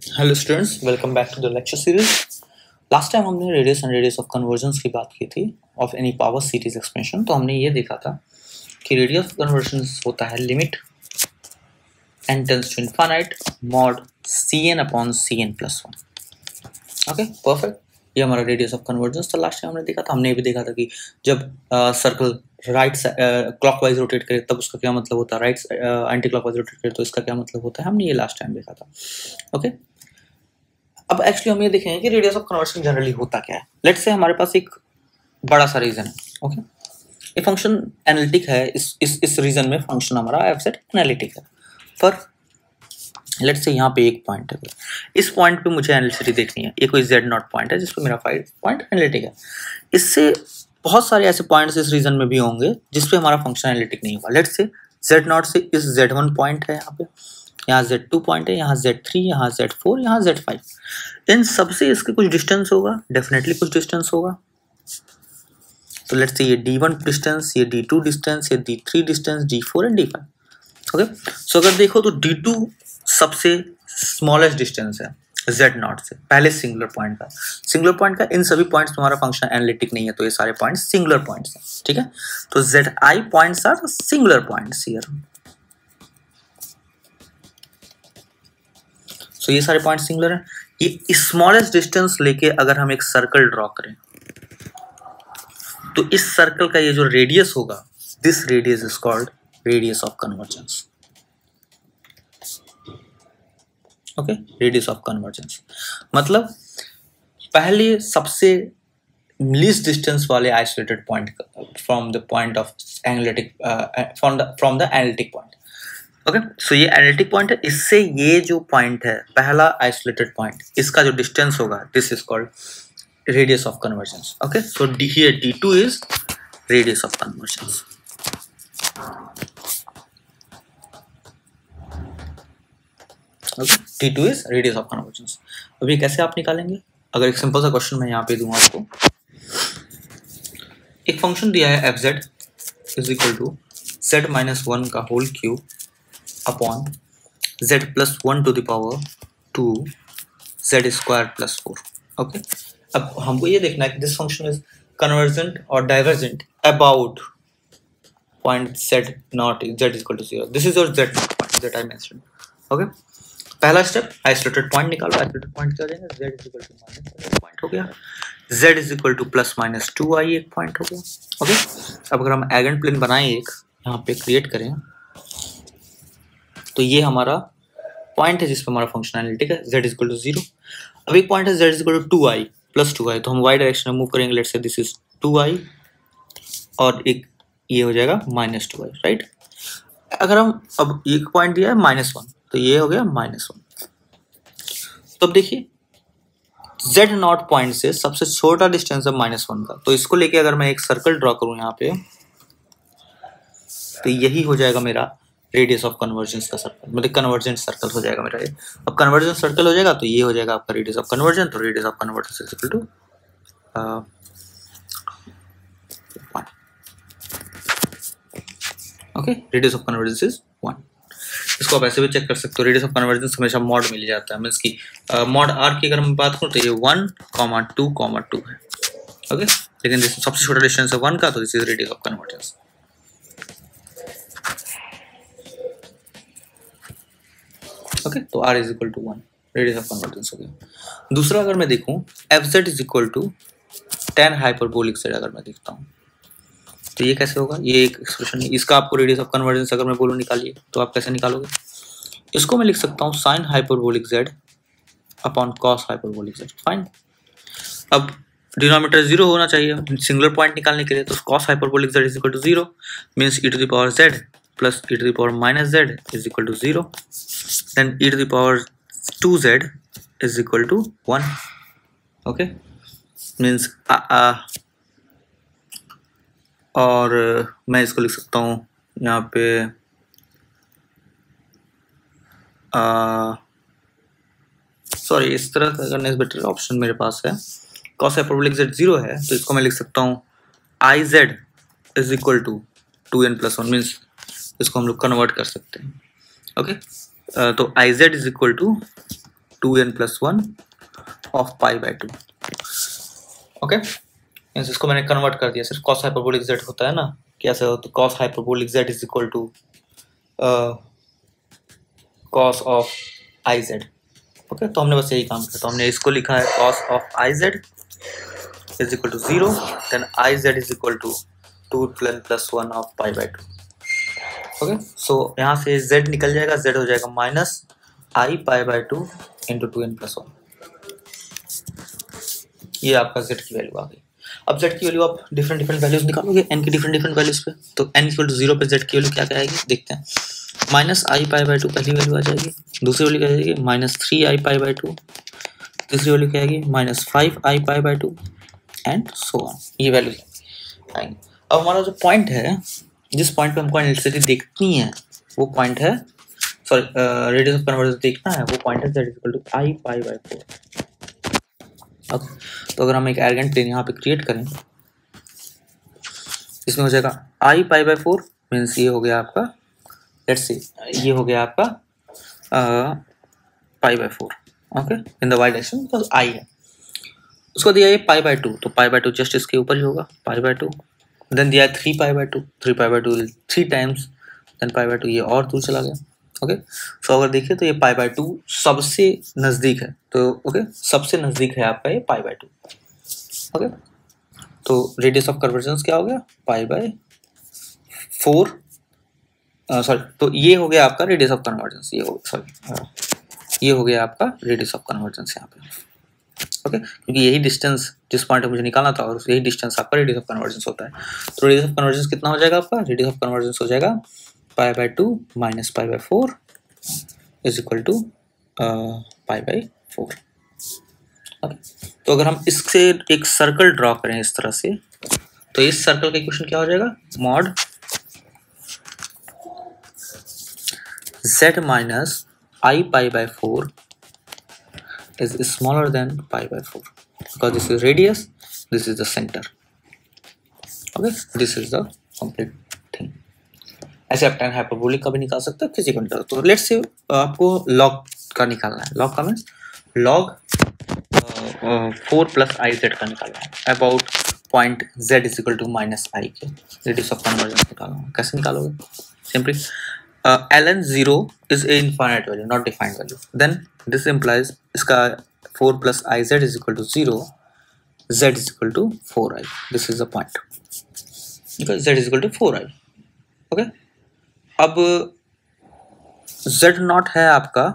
Hello students, welcome back to the lecture series. Last time हमने radius and radius of convergence की बात की थी of any power series expansion. तो हमने ये देखा था कि रेडियस ऑफ कन्वर्जन्स होता है limit n tends to infinite mod cn upon cn plus 1। Okay, perfect. ये हमारा रेडियस ऑफ कन्वर्जन्स था। लास्ट टाइम हमने देखा था, हमने ये भी देखा था कि जब सर्कल राइट क्लॉकवाइज रोटेट करे तब उसका क्या मतलब होता है, राइट एंटी क्लॉकवाइज रोटेट करे तो इसका क्या मतलब होता है। हमने ये लास्ट टाइम देखा था। ओके, अब एक्चुअली हम ये देखेंगे कि रेडियस ऑफ कन्वर्जन जनरली होता क्या है। लेट्स से हमारे पास एक बड़ा सा रीजन है। ओके, ये फंक्शन एनालिटिक है। इस रीजन में फंक्शन हमारा एफ जेड एनालिटिक है। पर लेट्स से यहाँ पे एक पॉइंट है, इस पॉइंट पे मुझे एनालिसिटी देखनी है। ये कोई जेड नॉट पॉइंट है जिसपे मेरा पॉइंट एनालिटिक है। इससे बहुत सारे ऐसे पॉइंट्स इस रीजन में भी होंगे जिसपे हमारा फंक्शन एनालिटिक नहीं होगा। लेट्स से जेड नॉट से इस Z1 पॉइंट है, यहाँ Z2 पॉइंट है, यहाँ Z3, यहाँ Z4, यहाँ Z5। इन सबसे इसके कुछ डिस्टेंस होगा, डेफिनेटली कुछ डिस्टेंस होगा। तो लेट्स से ये D1 डिस्टेंस, ये D2 डिस्टेंस, ये D3 distance, D4 and D5। Okay, सो अगर देखो तो D2 सबसे स्मॉलेस्ट डिस्टेंस है Z0 से, पहले सिंगुलर पॉइंट का इन सभी पॉइंट्स तुम्हारा फंक्शन एनालिटिक नहीं है, तो ये सारे पॉइंट्स सिंगुलर पॉइंट्स हैं। ठीक है, तो Zi points are singular points here. So ये सारे पॉइंट सिंगुलर हैं। ये स्मॉलेस्ट डिस्टेंस लेके अगर हम एक सर्कल ड्रॉ करें तो इस सर्कल का ये जो रेडियस होगा, this radius is called radius of convergence. Okay, radius of convergence मतलब पहले सबसे लीस्ट डिस्टेंस वाले isolated point from the point of analytic from the analytic point. Okay, so ये एनालिटिक पॉइंट है। इससे ये जो पॉइंट है पहला आइसोलेटेड पॉइंट, इसका जो डिस्टेंस होगा this is called radius of convergence. Okay, so here D2 is radius of convergence. Okay, D2 is radius of convergence. अब ये कैसे आप निकालेंगे? अगर एक सिंपल सा क्वेश्चन मैं यहाँ पे दूंगा आपको, एक फंक्शन दिया है F Z is equal to z minus 1 का whole cube upon z plus 1 to the power 2 z square plus 4। Okay, अब हमको ये देखना है कि दिस फंक्शन इज कन्वर्जेंट और divergent about point z not z equal to 0। This is your z not point that I mentioned. Okay, पहला step isolated point निकालो। Isolated point क्या हो जाएगा, z is equal to minus point हो गया, z is equal two plus minus 2i एक point हो गया। ओके, अब अगर हम एगेन प्लेन बनाएं, एक यहाँ पे क्रिएट करें, तो ये हमारा पॉइंट है जिसपे हमारा फंक्शन एनालिटिक है, z इक्वल टू 0। अब एक पॉइंट है z equal to 2i plus 2i, तो हम y डायरेक्शन में मूव करेंगे। Let's say this is 2i और एक ये हो जाएगा माइनस 2i, राइट। अगर हम अब एक पॉइंट दिया है -1, तो ये हो गया -1। तो अब देखिए z नॉट पॉइंट से सबसे छोटा डिस्टेंस है -1 का, तो इसको लेके अगर मैं एक सर्कल ड्रॉ करूं यहाँ पे, तो यही हो जाएगा मेरा रेडियस ऑफ कन्वर्जेंस का सर्कल, मतलब कन्वर्जेंट सर्कल हो जाएगा मेरा ये। अब कन्वर्जेंट सर्कल हो जाएगा तो ये हो जाएगा आपका रेडियस ऑफ कन्वर्जेंट। तो radius of convergence is equal to okay, radius of convergence is 1। इसको आप ऐसे भी चेक कर सकते हो, रेडियस ऑफ कन्वर्जेंस हमेशा मॉड मिल जाता है, मींस की मॉड आर की अगर मैं बात करूं तो ये 1,2,2 है। ओके, लेकिन सबसे छोटा डिस्टेंस है 1 का, तो this is radius of convergence. Okay, तो r is equal to 1, radius of convergence हो गया। दूसरा अगर मैं देखूं F Z is equal to tan hyperbolic z, अगर मैं देखता हूं तो ये कैसे होगा। ये एक एक्सप्रेशन है, इसका आपको रेडियस ऑफ कन्वर्जेंस अगर मैं बोलूं निकालिए, तो आप कैसे निकालोगे? इसको मैं लिख सकता हूं sin hyperbolic z upon cos hyperbolic z। Fine, अब डिनोमिनेटर 0 होना चाहिए सिंगुलर पॉइंट निकालने के लिए, तो cos hyperbolic z is equal to 0 means e to the power z plus e to the power minus z is equal to 0, then e to the power 2z is equal to 1. okay, means और मैं इसको लिख सकता हूँ यहाँ पे sorry, इस तरह का करने से बेटर ऑप्शन मेरे पास है। cos हाइपरबोलिक z 0 है, तो इसको मैं लिख सकता हूँ iz is equal to 2n plus 1, means इसको हम लोग कन्वर्ट कर सकते हैं। ओके, तो iz is equal to 2n+1 of pi by 2। Okay, इसको मैंने कन्वर्ट कर दिया, सिर्फ कॉस हाइपरबोलिक z होता है ना, कैसे हो, तो cos hyperbolic z is equal to cos of i z. Okay, तो हमने बस यही काम किया, तो हमने इसको लिखा है cos of i z is equal to 0, then i z is equal to 2n+1 of pi by 2। Okay, so यहाँ से z निकल जाएगा, z हो जाएगा minus i pi by 2 into 2n+1। ये आपका z की वैल्यू आ गई। अब z की वैल्यू आप डिफरेंट वैल्यूज निकालोगे n की डिफरेंट वैल्यूज पे, तो n इक्वल टू 0 पे z की वैल्यू क्या आएगी देखते हैं। माइनस आई पाई बाय 2 पहली वैल्यू आ जाएगी, दूसरी वैल्यू क्या आ जाएगी माइनस 3 आई पाई बाय 2, तीसरी वैल्यू क्या आएगी minus 5 I pi by 2 and so on, ये वैल्यू आएंगे। अब हमारा जो पॉइंट है, जिस पॉइंट पे हमको एनालिसिटी देखनी है वो पॉइंट है, सॉरी रेडियस ऑफ कन्वर्जेंस देखना है, वो पॉइंट है z equal to i pi by 4। Okay, तो अगर हम एक एरोगेंट प्लेन यहाँ पे क्रिएट करें, इसमें हो जाएगा आई पाई बाय 4 मीन्स ये हो गया आपका, लेट्स सी ये हो गया आपका pi by 4। Okay, in the y direction because i है। उसको दिया ये पाई बाय 2, तो पाई बाय 2 जस्ट इसके ऊपर ही होगा, पाई बाय 2। देन दिया है 3 pi by 2, 3 pi by 2 3 times, then pi by 2 ये और दूर चला गया। ओके, सो अगर देखिए तो ये पाई बाय 2 सबसे नज़दीक है, तो ओके सबसे नज़दीक है आपका ये पाई बाय 2। ओके, तो रेडियस ऑफ कन्वर्जेंस क्या हो गया पाई बाय 4, सॉरी, तो ये हो गया आपका रेडियस ऑफ कन्वर्जेंस, ये हो सॉरी ये हो गया आपका रेडियस ऑफ कन्वर्जेंस यहाँ पे। ओके, क्योंकि यही डिस्टेंस जिस पॉइंट पे मुझे निकालना था और यही डिस्टेंस आपका रेडियस ऑफ कन्वर्जेंस होता है। तो रेडियस ऑफ कन्वर्जेंस कितना हो जाएगा आपका, रेडियस ऑफ कन्वर्जेंस हो जाएगा pi by 2 minus pi by 4 is equal to pi by 4। Okay, तो अगर हम इससे एक सर्कल ड्रॉ करें इस तरह से, तो इस सर्कल का इक्वेशन क्या हो जाएगा, mod z minus i pi by 4 is smaller than pi by 4 because this is radius, this is the center. Okay, this is the complete thing. ऐसे आप tan hyperbolic का भी निकाल सकते हो किसी को निकाल। तो let's say आपको log का निकालना है, log का means log 4 plus i z का निकालना है about point z is equal to minus i के रेडियस ऑफ कन्वर्जेंस निकालना है। कैसे निकालोगे, simply ln 0 is a infinite value, not defined value, then this implies इसका 4 plus iz is equal to 0, z is equal to 4i, this is the point because z is equal to 4i। okay, अब z not है आपका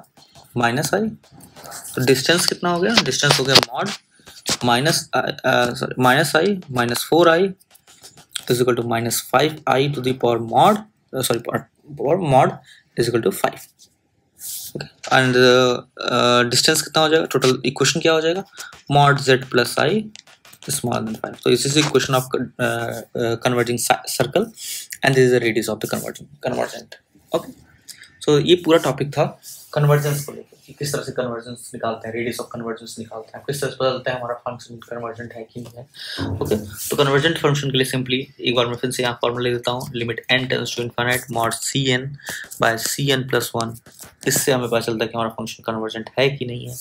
minus i, तो distance कितना हो गया, distance हो गया mod minus i minus 4i is equal to minus 5i to the power mod power mod is equal to 5। Okay, and distance कितना हो जाएगा, टोटल इक्वेशन क्या हो जाएगा, mod z plus i smaller than 5। तो इस equation of converging circle and this is the radius of the convergent. Okay, so ये पूरा टॉपिक था कन्वर्जेंस को लेकर कि किस तरह से कन्वर्जेंस निकालते हैं, रेडियस ऑफ कन्वर्जेंस निकालते हैं, किस तरह से पता चलता है हमारा फंक्शन कन्वर्जेंट है कि नहीं है। ओके, तो कन्वर्जेंट फंक्शन के लिए सिंपली एक बार मैं फिर से यहाँ फॉर्मूला ले देता हूँ, limit n tends to infinite mod cn by cn plus 1। इससे हमें पता चलता है कि हमारा फंक्शन कन्वर्जेंट है कि नहीं है।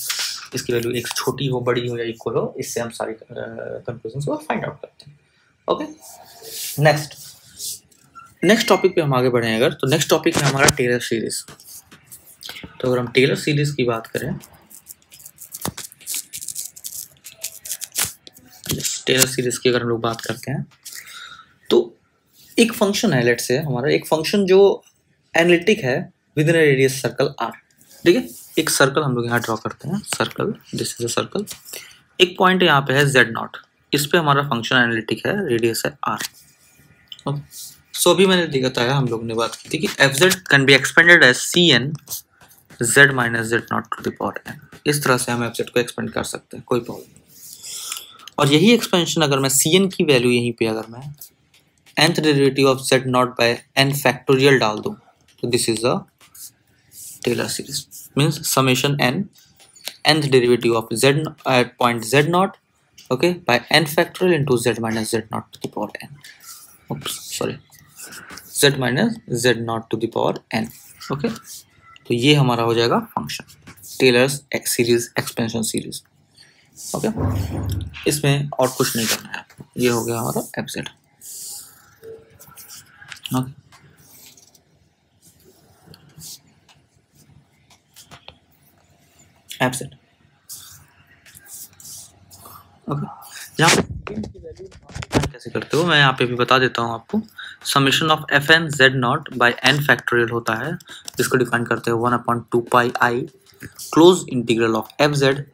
इसकी वैल्यू एक छोटी हो, बड़ी हो या इक्वल हो, इससे हम सारी कंक्लूजन को फाइंड आउट करते हैं। ओके, नेक्स्ट टॉपिक पे हम आगे बढ़े अगर, तो नेक्स्ट टॉपिक है हमारा टेलर सीरीज। तो अगर हम टेलर सीरीज की बात करें, टेलर सीरीज की अगर हम लोग बात करते हैं, तो एक फंक्शन है, लेट्स से हमारा एक फंक्शन जो एनालिटिक है with in a radius circle r। ठीक है, एक सर्कल हम लोग यहाँ ड्रॉ करते हैं, circle, this is a circle, एक पॉइंट यहाँ पे है z0, इस पे हमारा फंक्शन एनालिटिक है, रेडियस है r। ओके, सो अभी मैंने बताया, हम लोग ने बात की थी कि fz can be expanded as cn z minus z0 to the power n। इस तरह से हम fz को एक्सपेंड कर सकते हैं, कोई प्रॉब्लम नहीं। और यही एक्सपेंशन अगर मैं cn की वैल्यू यहीं पे अगर मैं nth derivative of z0 by n factorial डाल दूं, तो this is a Taylor series, means summation n nth derivative of z at point z0 okay by n factorial into z minus z0 to the power n, oops sorry, z minus z0 to the power n। Okay, तो ये हमारा हो जाएगा function. Taylor's series expansion series. Okay, इसमें और कुछ नहीं करना है आपको। ये हो गया हमारा F Z. Okay, F Z. Okay, यहाँ पे की वैल्यू कैसे करते हो मैं यहाँ पे भी बता देता हूँ आपको। Summation of f n z naught by n factorial होता है, इसको डिफाइन करते हैं 1/2 pi i close integral of f z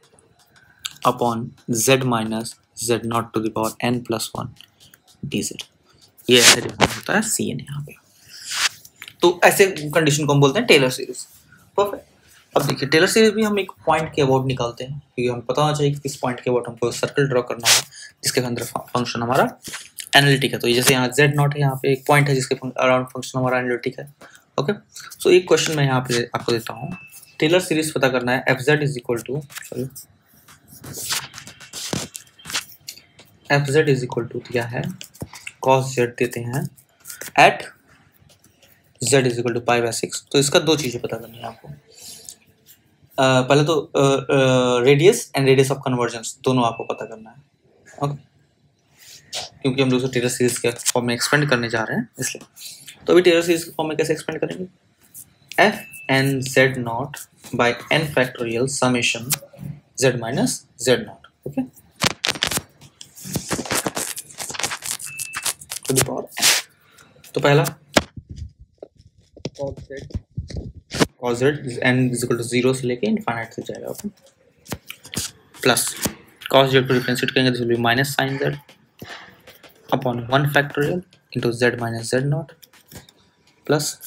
upon z minus z naught to the power n plus 1 d z. ये ऐसे डिफाइन होता है सी एन यहाँ पे। तो ऐसे कंडीशन को हम बोलते हैं टेलर सीरीज। परफेक्ट। अब देखिए टेलर सीरीज भी हम एक पॉइंट के अबाउट निकालते हैं, क्योंकि हमें पता होना चाहिए कि किस पॉइंट के अबाउट हमको सर्कल ड्रॉ करना है जिसके अंदर फंक्शन हमारा एनालिटिक है। तो जैसे यहाँ z नॉट है, यहाँ पे एक पॉइंट है जिसके अराउंड फंक्शन हमारा एनालिटिक है। ओके, सो एक क्वेश्चन मैं यहाँ पे आपको देता हूँ। टेलर सीरीज पता करना है। F Z is equal to क्या है, कॉस जेड देते हैं at z is equal to pi by 6। तो इसका दो चीजें पता करनी है आपको। पहले तो radius and radius of convergence दोनों आपको पता करना है। ओके, क्योंकि हम लोग टेलर सीरीज के फॉर्म में एक्सपेंड करने जा रहे हैं इसलिए। तो अभी टेलर सीरीज के फॉर्म में कैसे एक्सपेंड करेंगे, f n z naught by n factorial summation z minus z naught. Okay, to the power n. तो पहला cos z n is equal to 0 से लेके इनफाइनाइट तक जाएगा। ओके, प्लस cos z को डिफरेंशिएट करेंगे तो will be minus sin z upon 1 factorial into z minus z naught plus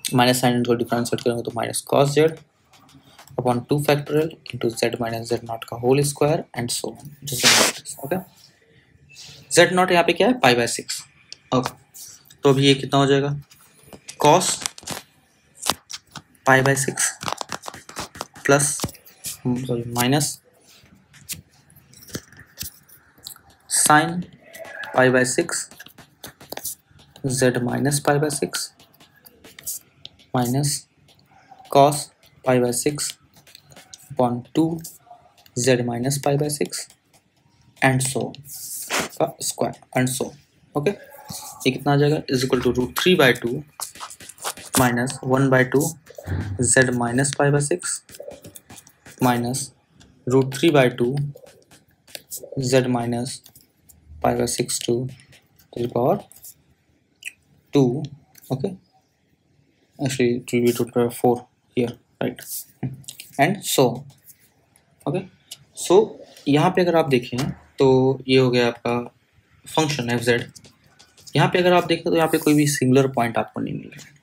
minus sin को डिफरेंशिएट करेंगे तो minus cos z upon 2 factorial into z minus z naught का whole square and so on. Okay, z naught यहाँ पे क्या है, पाई by 6। Okay, तो अभी ये कितना हो जाएगा, cos pi by 6 plus minus sine pi by 6 z minus pi by 6 minus cos pi by 6 upon 2 z minus pi by 6 and so का स्क्वायर एंड सो। ओके, ये कितना आ जाएगा, is equal to √3/2 minus 1/2 z minus pi by 6 minus √3/2 z minus pi by 6 to the power 2. Okay, actually it will be to the power 4 here, right? And so okay, so यहाँ पे अगर आप देखें तो ये हो गया आपका फंक्शन एफ जेड। यहाँ पे अगर आप देखें तो यहाँ पे कोई भी सिंगुलर पॉइंट आपको नहीं मिल रहा है।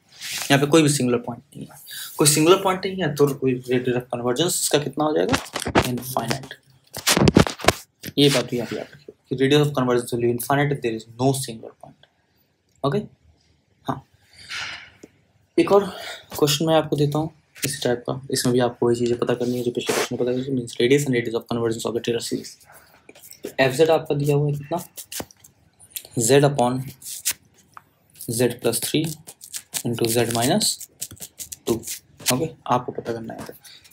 यहाँ पे कोई भी सिंगुलर पॉइंट नहीं है, कोई सिंगुलर पॉइंट नहीं है तो कोई रेट ऑफ कन्वर्जेंस इसका कितना हो जाएगा, इनफाइनाइट। ये बात भी आप याद रखिए कि radius of convergence will be infinite if there is no singular point. Okay, हाँ, एक और क्वेश्चन मैं आपको देता हूँ इस टाइप का। इसमें भी आपको वही चीज़ें पता करनी है जो पिछले क्वेश्चन में पता करनी है, means radius and radius of convergence of the Taylor series. F z आपका दिया हुआ है कितना, z upon z plus 3 into z minus 2। Okay, आपको पता करना है।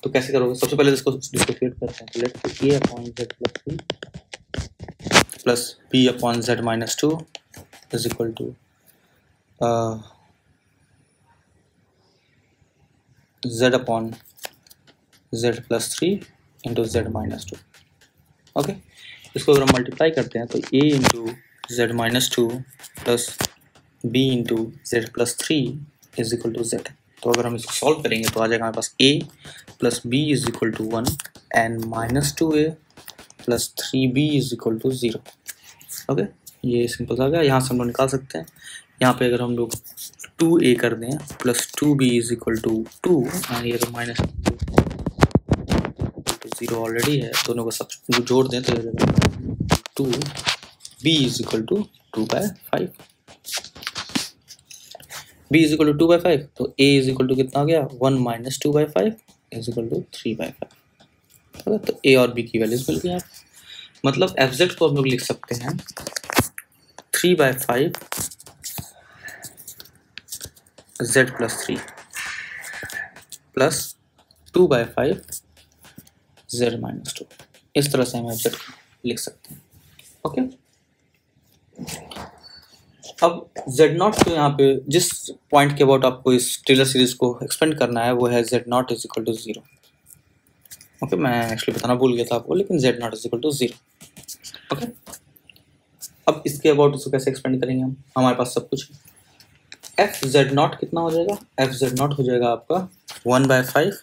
तो कैसे करोगे, सबसे पहले इसको डिफरेंशिएट करते हैं। तो let's a upon z plus 3 plus b upon z minus 2 is equal to z upon z plus 3 into z minus 2। Okay, इसको अगर हम मल्टीप्लाई करते हैं तो a into z minus 2 plus b into z plus 3 is equal to z। तो अगर हम इसको सॉल्व करेंगे तो आ जाएगा हमारे पास a plus b is equal to 1 and minus 2a plus 3b is equal to 0। Okay, ये सिंपल आ गया। यहाँ से हम लोग निकाल सकते हैं। यहाँ पे अगर हम लोग 2a कर दें plus 2b is equal to 2 and ये तो माइनस 0 ऑलरेडी है, दोनों को सब जोड़ दें तो 2b is equal to 2/5। b is equal to 2/5, तो a इज इक्वल टू कितना आ गया, 1 माइनस 2/5 इज इक्वल टू 3/5। तो a और b की वैल्यूज मिल गई। मतलब एफ जेड को हम लोग लिख सकते हैं 3/5 z plus 3 plus 2/5 z minus 2। इस तरह से हम एफ जेड लिख सकते हैं। ओके, अब z नॉट तो यहाँ पे जिस पॉइंट के अबाउट आपको इस टेलर सीरीज को एक्सपेंड करना है वो है z naught is equal to 0। Okay, मैं एक्चुअली बताना भूल गया था आपको, लेकिन z naught is equal to 0। Okay, अब इसके अबाउट इसको कैसे एक्सपेंड करेंगे हम, हमारे पास सब कुछ है। एफ जेड नॉट कितना हो जाएगा, एफ जेड नॉट हो जाएगा आपका 1/5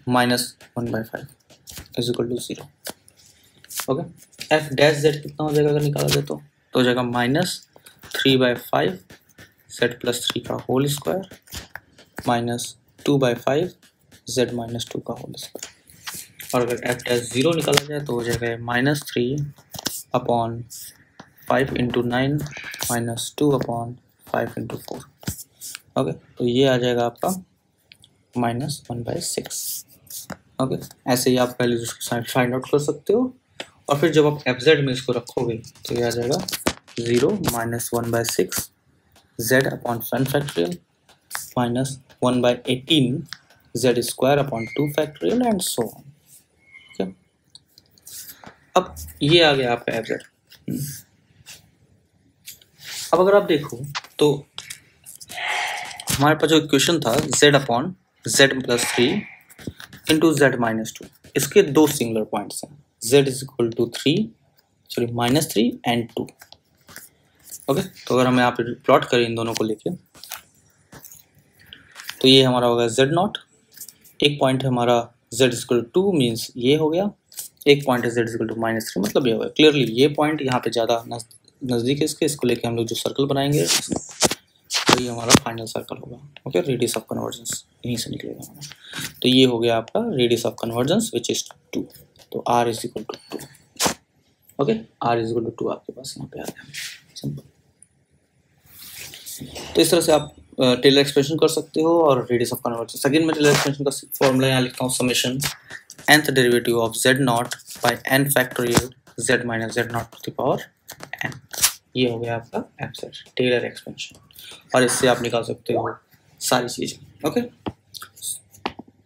minus 1/5 is equal to 0। Okay, f dash z कितना हो जाएगा अगर निकाला जाए तो हो जाएगा -3/5 जेड प्लस 3 का whole square minus 2/5 z minus 2 का होल स्क्वायर। और अगर एफ डैश 0 निकाला जाए तो हो जाएगा -3/5 इंटू 9 माइनस 2/5 इंटू 4। ओके, तो ये आ जाएगा आपका -1/6। ओके, ऐसे ही आप पहले इसको फाइंड आउट कर सकते हो, और फिर जब आप एफ जेड में इसको रखोगे तो ये आ जाएगा 0 minus 1/6 Z upon 1 factorial minus 1/18 Z square upon 2 factorial and so on. Okay, अब ये आ गया आपका एफ जेड। अब अगर आप देखो तो हमारे पास जो इक्वेशन था z upon z plus 3 into z minus 2, इसके दो सिंगुलर पॉइंट्स हैं, z is equal to -3 and 2। Okay, तो अगर हम यहाँ पे प्लॉट करें इन दोनों को लेके तो ये हमारा होगा z नॉट, एक पॉइंट है हमारा z is equal to 2 means ये हो गया, एक पॉइंट है z इज इक्वल टू -3 मतलब ये होगा। क्लियरली ये पॉइंट यहाँ पे ज़्यादा नज़दीक है इसको लेके हम लोग जो सर्कल बनाएंगे वही हमारा फाइनल सर्कल होगा। ओके, रेडियस ऑफ कन्वर्जेंस यहीं से निकलेगा हमारा। तो ये हो गया आपका radius of convergence which is 2। तो r is equal to 2। Okay, r is equal to 2 आपके पास यहाँ पे आ गया, सिंपल। तो इस तरह से आप टेलर एक्सप्रेशन कर सकते हो और रेडियस ऑफ कन्वर्जेंस। अगेन मैं टेलर एक्सप्रेशन का फॉर्मूला यहाँ लिखता हूँ, summation nth derivative of z naught by n factorial z minus z naught to the power n। ये हो गया आपका एफ जेड टेलर एक्सपेंशन, और इससे आप निकाल सकते हो सारी चीज़ें। ओके,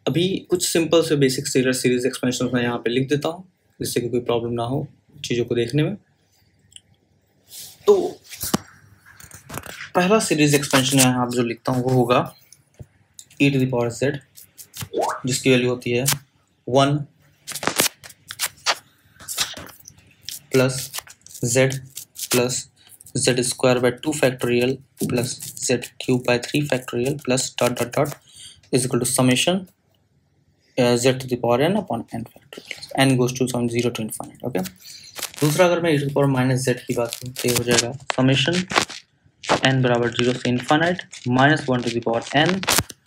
अभी कुछ सिंपल से बेसिक टेलर सीरीज एक्सपेंशन मैं यहाँ पे लिख देता हूँ जिससे कि कोई प्रॉब्लम ना हो चीज़ों को देखने में। तो पहला सीरीज एक्सपेंशन यहाँ जो लिखता हूँ वो होगा e to the power z, जिसकी वैल्यू होती है 1 plus z plus z square by 2 factorial plus z cube by 3 factorial plus dot dot dot is equal to summation z to the power n upon n factorial, n goes to sum 0 to infinite. Okay, दूसरा अगर मैं e to the power minus z की बात करूँ तो ये हो जाएगा समेशन n बराबर 0 से infinite minus 1 to the power n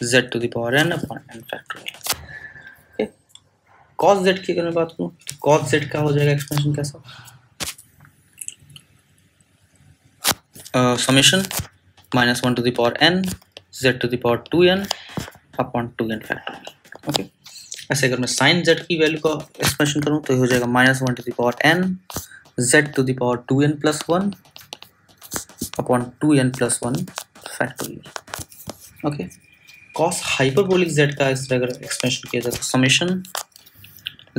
z to the power n upon n factorial. Okay, cos z की अगर मैं बात करूँ तो cos z का हो जाएगा एक्सपेंशन कैसा, summation minus 1 to the power n z to the power 2n upon 2n factorial. Okay, ऐसे अगर मैं साइन z की वैल्यू का एक्सपेंशन करूँ तो ये हो जाएगा minus 1 to the power n z to the power 2n plus 1 upon 2n plus 1 factorial. Okay, cos hyperbolic z का इस तरह अगर एक्सपेंशन किया जाए तो summation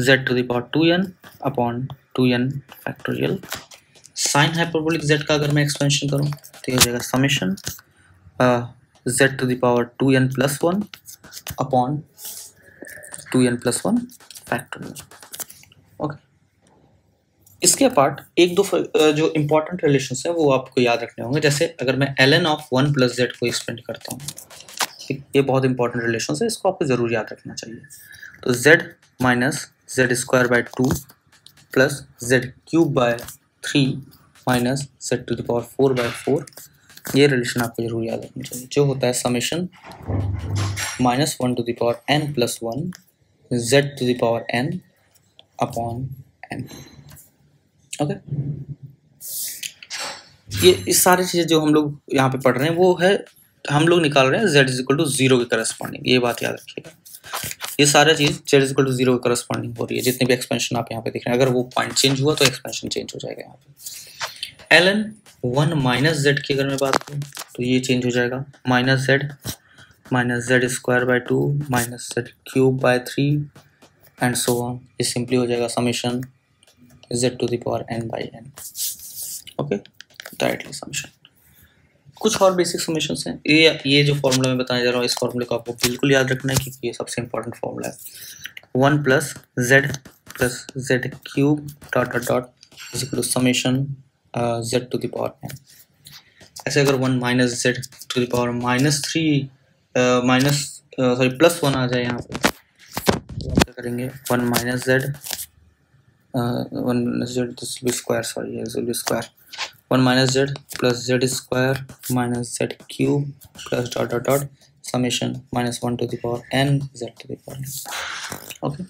z to the power 2n upon 2n factorial. Sine hyperbolic z का अगर मैं एक्सपेंशन करूँ तो ये हो जाएगा summation z to the power 2n plus 1 upon 2n plus 1 factorial. Okay, इसके अपार्ट एक दो जो इम्पोर्टेंट रिलेशंस हैं वो आपको याद रखने होंगे। जैसे अगर मैं ln ऑफ 1 प्लस z को एक्सपेंड करता हूँ, ठीक, ये बहुत इंपॉर्टेंट रिलेशंस है, इसको आपको ज़रूर याद रखना चाहिए। तो z minus z square by 2 plus z cube by 3 minus z to the power 4 by 4, ये रिलेशन आपको जरूर याद रखना चाहिए, जो होता है summation minus 1 to the power n plus 1 z to the power n upon n। Okay, ये सारी चीज़ें जो हम लोग यहाँ पे पढ़ रहे हैं वो है, हम लोग निकाल रहे हैं z इज इक्वल टू 0 के करस्पॉन्डिंग, ये बात याद रखिएगा। ये सारा चीज़ z इज इक्वल टू 0 के करस्पॉन्डिंग हो रही है, जितने भी एक्सपेंशन आप यहाँ पे देख रहे हैं, अगर वो पॉइंट चेंज हुआ तो एक्सपेंशन चेंज हो जाएगा। यहाँ पे ln 1 माइनस z की अगर मैं बात करूँ तो ये चेंज हो जाएगा minus z minus z square by 2 minus z cube by 3 and so on. ये सिंपली हो जाएगा summation z to the power n by n. Okay, directly summation. कुछ और बेसिक समेशंस हैं. ये जो फॉर्मूला मैं बताने जा रहा हूँ, इस फॉर्मूले को आपको बिल्कुल याद रखना है क्योंकि ये सबसे इंपॉर्टेंट फॉर्मूला है. 1 plus z cube dot dot dot is equal to summation z to the power n. ऐसे अगर 1 minus z to the power minus 3 plus 1 आ जाए यहाँ पे, तो आप क्या करेंगे? 1 minus z 1 z this will be square, sorry, this will be square. 1 minus z plus z square minus z cube plus dot dot dot summation minus 1 to the power n z to the power n. Okay.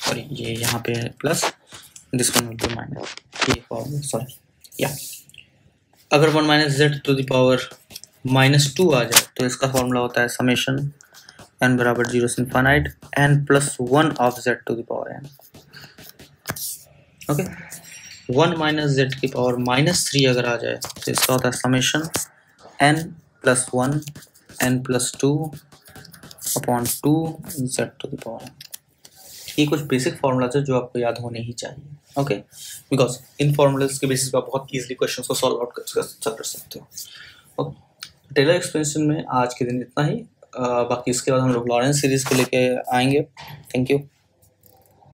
Sorry, ये यहाँ पे है plus, this one will be minus. ये formula, sorry, या अगर 1 minus z to the power minus 2 आ जाए तो इसका फॉर्मूला होता है समेशन n बराबर 0 से infinite n plus 1 of z to the power n. Okay, 1 minus z की पावर माइनस 3 अगर आ जाए तो इसका होता है summation n plus 1 n plus 2 upon 2 z to the power n. ये कुछ बेसिक फॉर्मूलाज है जो आपको याद होने ही चाहिए. ओके, बिकॉज इन फॉर्मूलाज के बेसिस पर आप बहुत ईजिली क्वेश्चन को सॉल्व आउट कर सकते हो. ओके, टेलर एक्सपेंशन में आज के दिन इतना ही. बाकी इसके बाद हम लोग लॉरेंस सीरीज को लेके आएंगे. Thank you.